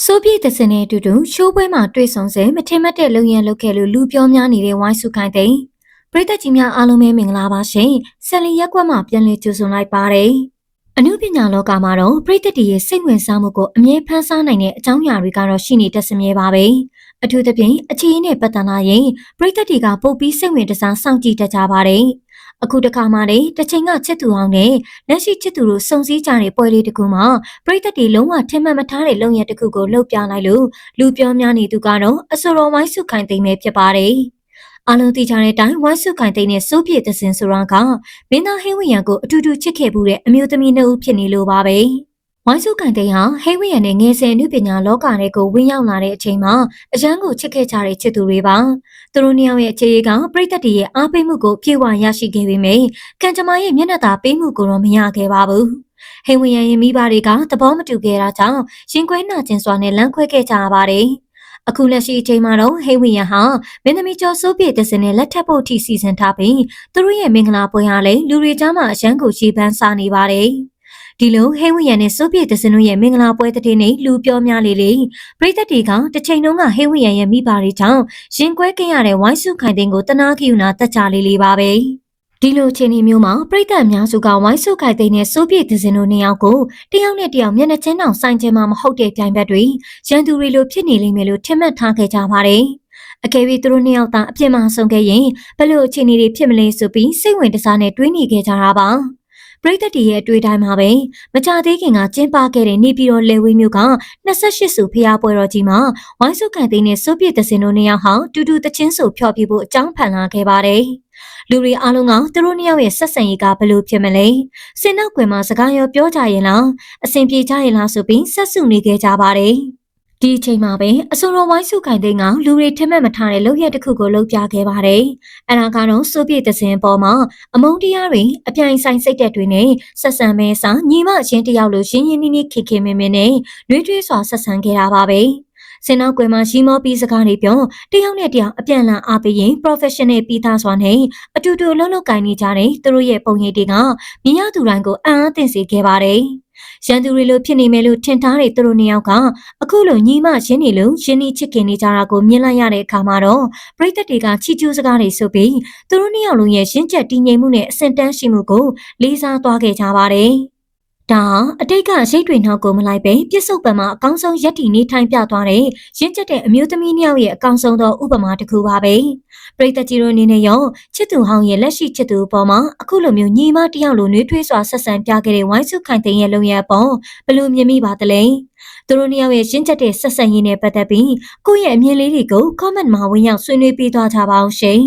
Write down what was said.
ဆိုဗီယက်တစ်စင်နဲ့အတူတူရှိုးပွဲမှာတွေ့ဆုံစဉ်မထင်မှတ်တဲ့လုံရန်လုပ်ခဲ့လို့လူပြောများနေတဲ့ဝိုင်းစုခိုင်သိန်းပရိသတ်ကြီးများအားလုံးပဲမင်္ဂလာပါရှင်ဆယ်လီရက်ကွက်မှာပြန်လည်ကြိုဆိုလိုက်ပါတယ်အနုပညာလောကမှာတော့ပရိသတ်တွေရဲ့စိတ်ဝင်စားမှုကိုအမြဲဖန်ဆားနိုင်တဲ့အကြောင်းအရာတွေကတော့ရှိနေတတ်စမြဲပါပဲအထူးသဖြင့်အခြေအနေနဲ့ပတ်သက်လာရင်ပရိသတ်တွေကပုတ်ပြီးစိတ်ဝင်စားစောင့်ကြည့်တတ်ကြပါတယ်အခုတခါမှလည်းတစ်ချိန်ကချစ်သူအောင်နဲ့လက်ရှိချစ်သူတို့စုံစည်းကြတဲ့ပွဲလေးတစ်ခုမှာပရိသတ်တွေလုံးဝထင်မှတ်မထားတဲ့လုံရတစ်ခုကိုလှုပ်ပြလိုက်လို့လူပြောများနေသူကတော့အစောတော်ဝိုင်းစုခိုင်သိမ်းပဲဖြစ်ပါတယ်။အားလုံးသိကြတဲ့အတိုင်းဝိုင်းစုခိုင်သိမ်းနဲ့စိုးပြေသစင်ဆိုတာကမင်းသားဟိဝိယံကိုအတူတူချစ်ခဲ့မှုတဲ့အမျိုးသမီးနှစ်ဦးဖြစ်နေလို့ပါပဲ။ဝိုင်းစုခိုင်သိန်းဟာဟိဝိယံနဲ့ငယ်စဉ်အနုပညာလောကထဲကိုဝင်ရောက်လာတဲ့အချိန်မှာအရန်ကိုချစ်ခဲ့ကြတဲ့ချစ်သူတွေပါသူတို့နှစ်ယောက်ရဲ့အခြေအကပရိသတ်တွေရဲ့အားပေးမှုကိုပြေဝရရှိခဲ့ပေမယ့်ကံကြမ္မာရဲ့မျက်နှာသာပေးမှုကိုတော့မရခဲ့ပါဘူးဟိဝိယံရဲ့မိဘတွေကသဘောမတူခဲ့တာကြောင့်ရင်ခွဲနာကျင်စွာနဲ့လမ်းခွဲခဲ့ကြရပါတယ်အခုလက်ရှိအချိန်မှာတော့ဟိဝိယံဟာမင်းသမီးကျော်စိုးပြေသစင်နဲ့လက်ထပ်ဖို့ထိစီစဉ်ထားပြီးသူတို့ရဲ့မင်္ဂလာပွဲဟာလည်းလူတွေကြားမှာအရန်ကိုရှေ့ပန်းစားနေပါတယ်ဒီလိုဟိဝိယံနဲ့စိုးပြေသစင်တို့ရဲ့မင်္ဂလာပွဲတဲ့နေ့လူပြောများလေလေပရိသတ်တွေကတစ်ချိန်လုံးကဟိဝိယံရဲ့မိဘတွေကြောင့်ရင်ကွဲခဲ့ရတဲ့ဝိုင်းစုခိုင်သိန်းကိုတနာကိယူနာတက်ကြလေးပါပဲဒီလိုအခြေအနေမျိုးမှာပရိသတ်အများစုကဝိုင်းစုခိုင်သိန်းနဲ့စိုးပြေသစင်တို့နှစ်ယောက်ကိုတယောက်နဲ့တယောက်မျက်နှာချင်းတောင်ဆိုင်ခြင်းမှမဟုတ်တဲ့ပြိုင်ဘက်တွေရန်သူတွေလိုဖြစ်နေလိမ့်မယ်လို့ထင်မှတ်ထားခဲ့ကြပါတယ်အကယ်၍သူတို့နှစ်ယောက်သာအပြစ်မှဆုံးခဲ့ရင်ဘယ်လိုအခြေအနေတွေဖြစ်မလဲဆိုပြီးစိတ်ဝင်တစားနဲ့တွေးနေခဲ့ကြတာပါပရိသတ်တွေရဲ့အတွေ့အတိုင်းမှာပဲမကြသေးခင်ကကျင်းပခဲ့တဲ့နေပြည်တော်လေဝေးမြို့က28စုဖျားပွဲတော်ကြီးမှာဝိုင်းစုခိုင်သိန်းနဲ့စိုးပြေသစင်တို့နှစ်ယောက်ဟာတူတူတချင်းဆိုဖျော်ပြဖို့အကြောင်းဖန်လာခဲ့ပါတယ်လူတွေအားလုံးကသူတို့နှစ်ယောက်ရဲ့ဆက်ဆံရေးကဘယ်လိုဖြစ်မလဲစင်နောက်ကွယ်မှာစကားရောပြောကြရင်လားအဆင်ပြေကြရင်လားဆိုပြီးဆက်စုနေခဲ့ကြပါတယ်ဒီအချိန်မှာပဲအစိုးရဝိုင်းစုခိုင်သိန်းကလူတွေထင်မှတ်မထားတဲ့လုပ်ရက်တစ်ခုကိုလုပ်ပြခဲ့ပါတယ်။အဲဒါကတော့စိုးပြေသစင်ပေါ်မှာအမုန်းတရားတွေအပြိုင်ဆိုင်စိတ်သက်တွေနဲ့ဆက်ဆံမဲစာညီမချင်းတယောက်လိုရင်းရင်းနှီးနှီးခင်ခင်မင်မင်နဲ့နှွေးထွေးစွာဆက်ဆံခဲ့တာပါပဲ။စင်နောက်ကွယ်မှာရီမောပြီးစကားတွေပြောတယောက်နဲ့တယောက်အပြန်အလှန်အားပေးရင် professional ပြီးသားစွာနဲ့အတူတူလှုပ်လှုပ်ကိုင်နေကြတဲ့သူတို့ရဲ့ပုံရိပ်တွေကမြင်ရသူတိုင်းကိုအံ့အားသင့်စေခဲ့ပါတယ်။ရန်သူတွေလိုဖြစ်နေမယ်လို့ထင်ထားတဲ့သူတို့နှစ်ယောက်ကအခုလိုညီမရင်းနေလို့ရင်းနှီးချစ်ခင်နေကြတာကိုမြင်လိုက်ရတဲ့အခါမှာတော့ပရိသတ်တွေကချီးကျူးစကားတွေဆိုပြီးသူတို့နှစ်ယောက်လုံးရဲ့ရင်းချက်တည်ငြိမ်မှုနဲ့အဆင့်တန်းရှိမှုကိုလေးစားသွားခဲ့ကြပါတယ်ဒါအတိတ်ကရိတ်တွေနောက်ကိုမလိုက်ပဲပြစ်စုံပံမှာအကောင်းဆုံးရက်တီနေထိုင်ပြသွားတဲ့ရင့်ကျက်တဲ့အမျိုးသမီးနှစ်ယောက်ရဲ့အကောင်းဆုံးသောဥပမာတစ်ခုပါပဲပရိသတ်ကြီးတို့အနေနဲ့ရောချစ်သူဟောင်းရဲ့လက်ရှိချစ်သူအပေါ်မှာအခုလိုမျိုးညီမတယောက်လိုနှွေးထွေးစွာဆက်ဆံပြခဲ့တဲ့ဝိုင်းစုခိုင်သိန်းရဲ့လုံရအပေါ်ဘယ်လိုမြင်မိပါသလဲသူတို့နှစ်ယောက်ရဲ့ရင့်ကျက်တဲ့ဆက်ဆံရေးနဲ့ပတ်သက်ပြီးကိုယ့်ရဲ့အမြင်လေးတွေကို comment မှာဝင်ရောက်ဆွေးနွေးပေးသွားကြပါအောင်ရှင်